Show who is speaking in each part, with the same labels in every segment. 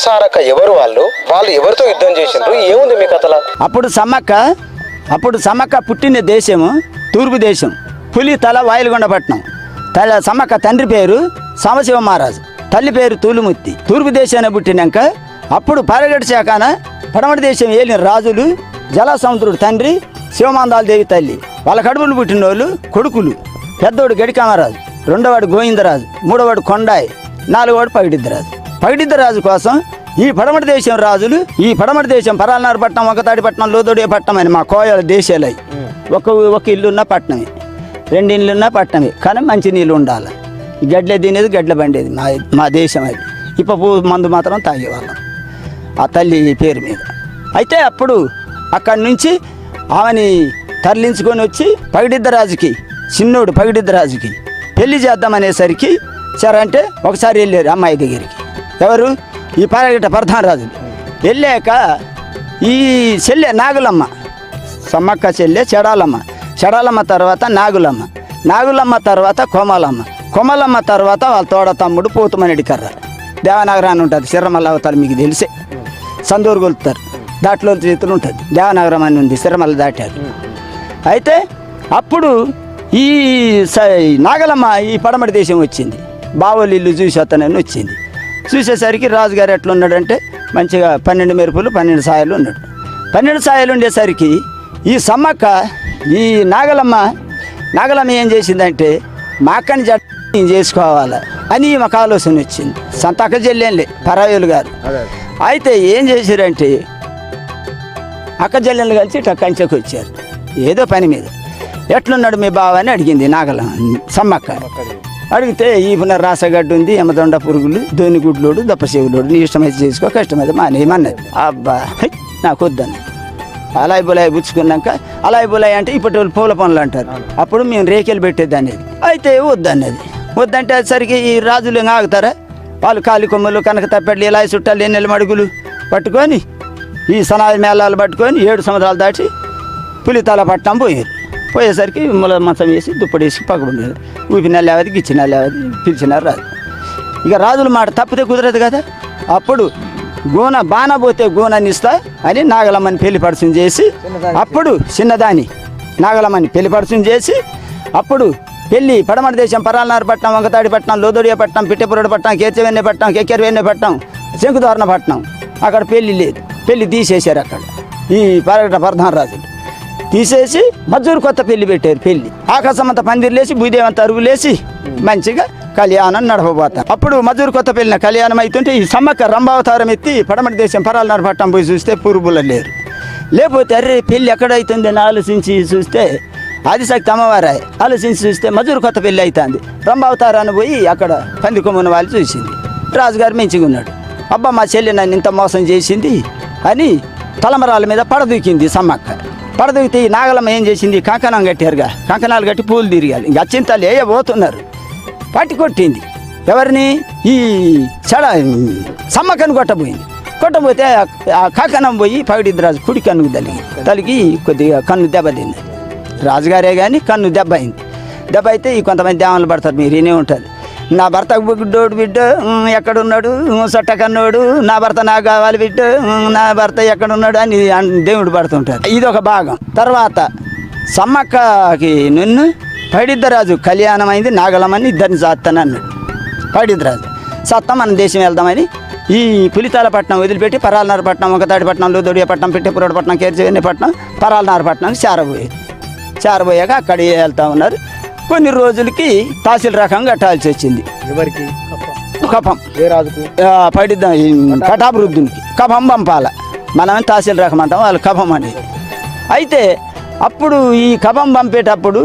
Speaker 1: సారక ఎవరు వాళ్ళు ఎవరితో యుద్ధం చేసిండ్రు ఏముంది మీ కథలో?
Speaker 2: అప్పుడు సమ్మక్క పుట్టిన దేశము తూర్పు దేశం. పులి తల వాయిలగొండపట్నం. సమ్మక్క తండ్రి పేరు సాంబశివ మహారాజు, తల్లి పేరు తూలుముత్తి. తూర్పు దేశాన్ని పుట్టినాక అప్పుడు పారగట్టు శాఖన పడమటి దేశం ఏలిన రాజులు జలసముద్రుడు తండ్రి శివమాందాల దేవి తల్లి. వాళ్ళ కడుపులు పుట్టిన వాళ్ళు కొడుకులు. పెద్దోడు గడికామరాజు, రెండోవాడు గోవిందరాజు, మూడోవాడు కొండాయి, నాలుగోవాడు పగిడిద్దరాజు. పగిడిద్దరాజు కోసం ఈ పడమటి దేశం రాజులు, ఈ పడమటి దేశం పరాలనారపట్నం, ఒకతాడిపట్నం, లోదోడిపట్నం అని మా కోయల దేశాలు అవి. ఒక ఇల్లున్న పట్టణమే, 2 ఇళ్ళున్న పట్టణమే, కానీ మంచి నీళ్ళు ఉండాలి. గడ్లే తినేది, గడ్ల బండేది మా దేశం అది. ఇప్పు మందు మాత్రం తాగేవాళ్ళం ఆ తల్లి పేరు మీద. అయితే అప్పుడు అక్కడి నుంచి ఆమెని తరలించుకొని వచ్చి పగిడిద్దరాజుకి, చిన్నోడు పగిడిద్దరాజుకి పెళ్లి చేద్దామనేసరికి సరే అంటే ఒకసారి వెళ్ళారు అమ్మాయి దగ్గరికి. ఎవరు? ఈ పారగట్ట ప్రధాన రాజులు. వెళ్ళాక ఈ చెల్లె నాగులమ్మ, సమ్మక్క చెల్లె చెడాలమ్మ తర్వాత నాగులమ్మ తర్వాత కోమలమ్మ తర్వాత వాళ్ళ తోడ తమ్ముడు పోతుమనేడి కర్ర. దేవనగరం అని ఉంటుంది, సిర్రమల్ల అవతారు మీకు తెలిసే. సందూరు కొలుతారు, దాంట్లో చేతులు ఉంటుంది. దేవనగరం అని ఉంది, సిర్రమల్ల దాటారు. అయితే అప్పుడు ఈ నాగలమ్మ ఈ పడమటి దేశం వచ్చింది. బావోళ్ళు ఇల్లు చూసి వస్తానని వచ్చింది. చూసేసరికి రాజుగారు ఎట్లున్నాడంటే మంచిగా 12 మెరుపులు 12 సాయలు ఉన్నాడు. 12 సాయలు ఉండేసరికి ఈ సమ్మక్క ఈ నాగలమ్మ ఏం చేసిందంటే మా అక్కని జడ్డు చేసుకోవాలి అని మాకు ఆలోచన వచ్చింది. సంతక చెల్లెళ్ళే పరావేలు గారు. అయితే ఏం చేశారంటే అక్క చెల్లెళ్ళు కలిసి ఇట్లా కంచెకు వచ్చారు ఏదో పని మీద. ఎట్లున్నాడు మీ బావ అని అడిగింది సమ్మక్క. అడిగితే ఈ పునరాసగడ్డు ఉంది, ఎమదొండ పురుగులు, దోనిగుడ్లోడు, దప్పసేవులోడు, నీ ఇష్టమైతే చేసుకో, కష్టమైతే మానేయమన్నది. అబ్బా నాకు వద్దని అలాయి బులాయి పుచ్చుకున్నాక, అలాయి బులాయి అంటే ఇప్పటి వాళ్ళు పూల పనులు అంటారు, అప్పుడు మేము రేకెలు పెట్టేది అనేది. అయితే వద్దన్నది. వద్దంటే సరికి ఈ రాజులు ఆగుతారా? వాళ్ళు కాలి కొమ్మలు, కనక తప్పెట్లు, ఇలా చుట్టాలు, ఎన్నెల మడుగులు పట్టుకొని ఈ సనాది మేళాలు పట్టుకొని 7 సంవత్సరాలు దాటి పులితాల పట్టణం పోయేసరికి మంచం వేసి దుప్పడేసి పక్కడుండేది. ఊపిన లేవది, గిచ్చిన లేవది, పిలిచినారు రాజు. ఇక రాజుల మాట తప్పితే కుదరదు కదా. అప్పుడు బాణ పోతే గూనని ఇస్తా అని నాగలమ్మని పెళ్లి పడుచుని చేసి, అప్పుడు చిన్నదాని నాగలమ్మని పెళ్లి పడుచుని చేసి, అప్పుడు పెళ్ళి పడమటి దేశం పరాలనారపట్నం, వంకతాడిపట్నం, లోదోడియపట్నం, పిట్టపురడిపట్నం, కేర్చవెన్నెపట్నం, కేకెరవెన్నెపట్నం, శంకుధారణపట్నం అక్కడ పెళ్లి లేదు. పెళ్లి తీసేశారు. అక్కడ ఈ పారగట్ట ప్రధాన రాజులు తీసేసి మజ్జూరు కొత్త పెళ్లి పెట్టారు. పెళ్లి ఆకాశమంతా పందిర్లేసి, భూదేవంత అరుగులేసి మంచిగా కళ్యాణం నడపబోతారు. అప్పుడు మజ్జూరు కొత్త పెళ్ళిన కళ్యాణం అవుతుంటే ఈ సమ్మక్క రంభావతారం ఎత్తి పడమటి దేశం పరాలనారపట్నం పోయి చూస్తే పూర్వుల లేరు. లేకపోతే అర్రే పెళ్ళి ఎక్కడైతుందని ఆలోచించి చూస్తే ఆదిశక్తి అమ్మవారాయి. ఆలోచించి చూస్తే మజ్జూరు కొత్త పెళ్ళి అవుతుంది. రంభావతారాన్ని పోయి అక్కడ పంది కొమ్మున వాళ్ళు చూసింది. రాజుగారు మంచిగా ఉన్నాడు. అబ్బా మా చెల్లి నన్ను ఇంత మోసం చేసింది అని తలమరాల మీద పడదూకింది సమ్మక్క. పడదూకితే ఈ నాగలమ్మ ఏం చేసింది? కంకణం కట్టారుగా, కంకణాలు కట్టి పూలు తిరిగాలి. ఇంక అచ్చింతలు పోతున్నారు. పట్టి కొట్టింది. ఎవరిని? ఈ సమ్మక్కను కొట్టబోతే ఆ కంకణం పోయి పగిడిద్దరాజు కుడి కన్నుకు తలిగి కొద్దిగా కన్ను దెబ్బ తింది. రాజుగారే కానీ కన్ను దెబ్బ అయింది. దెబ్బ అయితే ఈ కొంతమంది దేవాళ్ళు పడతారు, మీరు వినే ఉంటారు. నా భర్త బిడ్డోడు బిడ్డ ఎక్కడున్నాడు, సొట్టకన్నోడు, నా భర్త నాకు కావాలి బిడ్డ, నా భర్త ఎక్కడున్నాడు అని దేవుడు పడుతుంటారు. ఇది ఒక భాగం. తర్వాత సమ్మక్కకి నిన్ను పగిడిద్దరాజు కళ్యాణం అయింది. నాగలమ్మని ఇద్దరిని సాత్తాను అన్నాడు పగిడిద్దరాజు. సత్తం మన దేశం వెళ్దామని ఈ పులితాలపట్నం వదిలిపెట్టి పరాలనారపట్నం, ఒకతాడిపట్నం, లోదోడియపట్నం, పిట్టపురడిపట్నం, కేర్చవెన్నెపట్నం, పరాలనారపట్నానికి చేరబోయాక అక్కడ వెళ్తా ఉన్నారు. కొన్ని రోజులకి తహసీల్ రకం కట్టాల్సి వచ్చింది.
Speaker 1: ఎవరికి?
Speaker 2: కఫం.
Speaker 1: ఏ రాజుకు?
Speaker 2: పటాభివృద్ధునికి కఫం పంపాల. మనమే తహసీల్ రకం అంటాం, వాళ్ళు కఫం అనేది. అయితే అప్పుడు ఈ కఫం పంపేటప్పుడు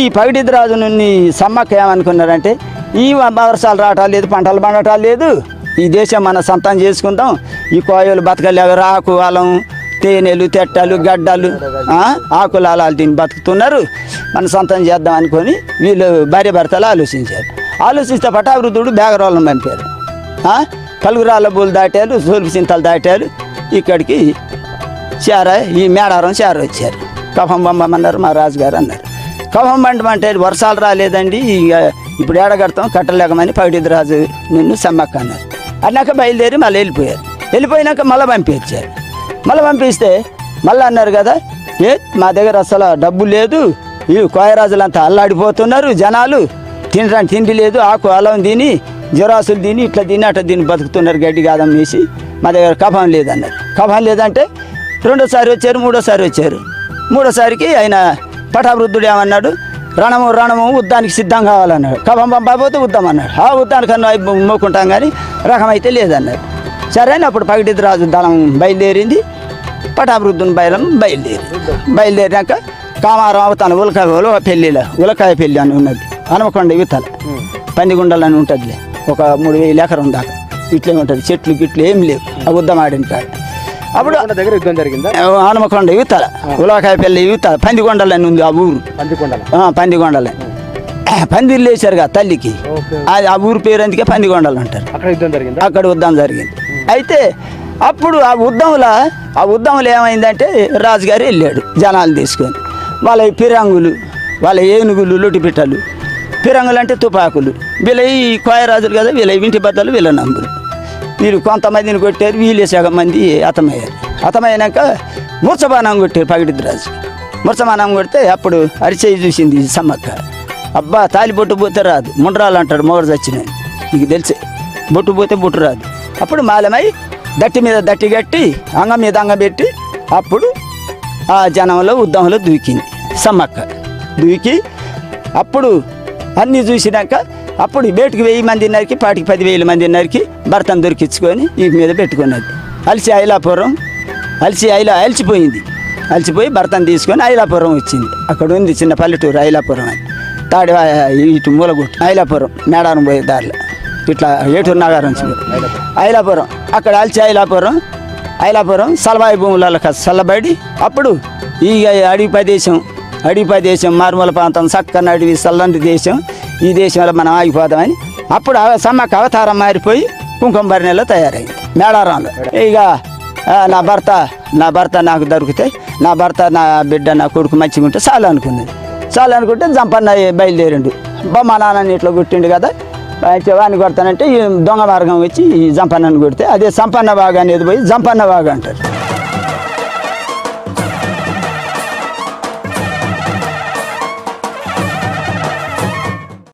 Speaker 2: ఈ పగిడిద్దరాజు నుండి సమ్మక్క ఏమనుకున్నారంటే, ఈ వర్షాలు రావటాలు లేదు, పంటలు పండటాలు లేదు, ఈ దేశం మన సొంతం చేసుకుందాం, ఈ కోయలు బతకలేవు, రాకు వాళ్ళం, తేనెలు, తెట్టలు, గడ్డలు, ఆకులు అలాలు తిని బతుకుతున్నారు, మన సొంతం చేద్దాం అనుకొని వీళ్ళు భార్య భర్తలు ఆలోచిస్తే పటాభివృద్ధుడు బేగరోళ్ళని పంపారు. కలుగురాళ్ళ బూలు దాటారు, సోల్పు చింతలు దాటారు, ఇక్కడికి ఈ మేడారం వచ్చారు. కఫం పంపమన్నారు. మా రాజుగారు అన్నారు, కఫం పంపమంటే వర్షాలు రాలేదండి, ఇక ఇప్పుడు ఏడగడతాం కట్టలేకమని పగిడిద్దరాజు నిన్ను సమ్మక్క అన్నారు. అన్నాక బయలుదేరి మళ్ళీ వెళ్ళిపోయారు. వెళ్ళిపోయినాక మళ్ళీ పంపించారు. మళ్ళీ పంపిస్తే మళ్ళీ అన్నారు కదా, మా దగ్గర అసలు డబ్బు లేదు, ఈ కోయరాజులంతా అల్లాడిపోతున్నారు, జనాలు తినడానికి తిండి లేదు, ఆకు అలం తిని జ్వరాసులు తిని ఇట్లా తిని అట్లా తిని బతుకుతున్నారు, గడ్డి గాదం వేసి, మా దగ్గర కఫం లేదన్నారు. కఫం లేదంటే రెండోసారి వచ్చారు, మూడోసారి వచ్చారు. మూడోసారికి ఆయన పటావృద్ధుడు ఏమన్నాడు, రణము ఉద్దానికి సిద్ధం కావాలన్నాడు. కఫం పంపకపోతే ఉద్దాం అన్నాడు. ఆ ఉద్దానికన్నా మోకుంటాం కానీ రకం అయితే లేదన్నాడు. సరే అని అప్పుడు పగిడిద్ది రాజు దళం బయలుదేరింది, పటాభివృద్ధుని బయలుదేరినాక కామారం అవతాను ఉలకాయ పెళ్ళి అని ఉన్నది, హనుమకొండ యువతల పందిగుండలు అని ఉంటుంది, ఒక 3000 ఎకరం దాకా ఇట్లే ఉంటుంది, చెట్లు గిట్లు ఏం లేవు ఆ ఉద్దం ఆడిన కాడ. అప్పుడు
Speaker 1: దగ్గర యుద్ధం జరిగిందా?
Speaker 2: హనుమకొండ యువతల ఉలకాయ పెళ్ళి యువతల పందిగొండలు అని ఉంది ఆ ఊరు, పందిగొండలు పందిర్లు వేశారు కదా తల్లికి, ఆ ఊరు పేరు అందుకే పందిగొండలు అంటారు. అక్కడ యుద్ధం జరిగింది. అయితే అప్పుడు ఆ ఉద్దంలో ఏమైందంటే రాజుగారు వెళ్ళాడు జనాలు తీసుకొని, వాళ్ళ పిరంగులు, వాళ్ళ ఏనుగులు, లొటిపిట్టలు, పిరంగులు అంటే తుపాకులు, వీళ్ళ ఈ కోయరాజులు కదా, వీళ్ళ ఇంటి బద్దలు, వీళ్ళ నంబులు, వీళ్ళు కొంతమందిని కొట్టారు, వీళ్ళే సగం మంది హతమయ్యారు. హతమైనాక మూర్చబాణం కొట్టారు పగిడిద్ది రాజు. మూర్చబాణం కొడితే అప్పుడు అరిచేయి చూసింది సమ్మక్క, అబ్బా తాలి బొట్టు పోతే రాదు, ముండ్రాలు అంటాడు మొగడు చచ్చినది, నీకు తెలిసే, బొట్టు పోతే బొట్టు రాదు. అప్పుడు మాలమై దట్టి మీద దట్టి కట్టి అంగం మీద అంగం పెట్టి అప్పుడు ఆ జనంలో ఉద్దంలో దూకింది సమ్మక్క. దూకి అప్పుడు అన్నీ చూసినాక అప్పుడు బయటికి 1000 మంది నరికి, పాటికి 10,000 మంది నరికి భర్తను దొరికించుకొని ఈ మీద పెట్టుకున్నది. అలసిపోయి భర్తను తీసుకొని ఐలాపురం వచ్చింది. అక్కడ ఉంది చిన్న పల్లెటూరు ఐలాపురం అని, తాడి ఇటు మూలగుట్టు ఐలాపురం మేడారం పోయే దారిలో ఇట్లా ఏటూరు నగరం ఐలాపురం. అక్కడ ఐలాపురం సలవాయి భూములలో చల్లబడి అప్పుడు ఈ అడవి ప్రదేశం మారుమూల ప్రాంతం చక్కని అడవి చల్లని దేశం, ఈ దేశంలో మనం ఆగిపోదామని అప్పుడు సమ్మక్క అవతారం మారిపోయి కుంకుమ భరణిలో తయారైంది మేడారంలో. ఇక నా భర్త నాకు దొరికితే, నా భర్త నా బిడ్డ నా కొడుకు మంచిగా ఉంటే చాలు అనుకుంటే జంపన్న బయలుదేరిండు. మా నాన్నని ఇట్లా కొట్టిండు కదా, వాడిని కొడతానంటే ఈ దొంగ మార్గం వచ్చి ఈ జంపన్నను కొడితే అదే సంపన్న వాగా అనేది పోయి జంపన్న వాగా అంటారు.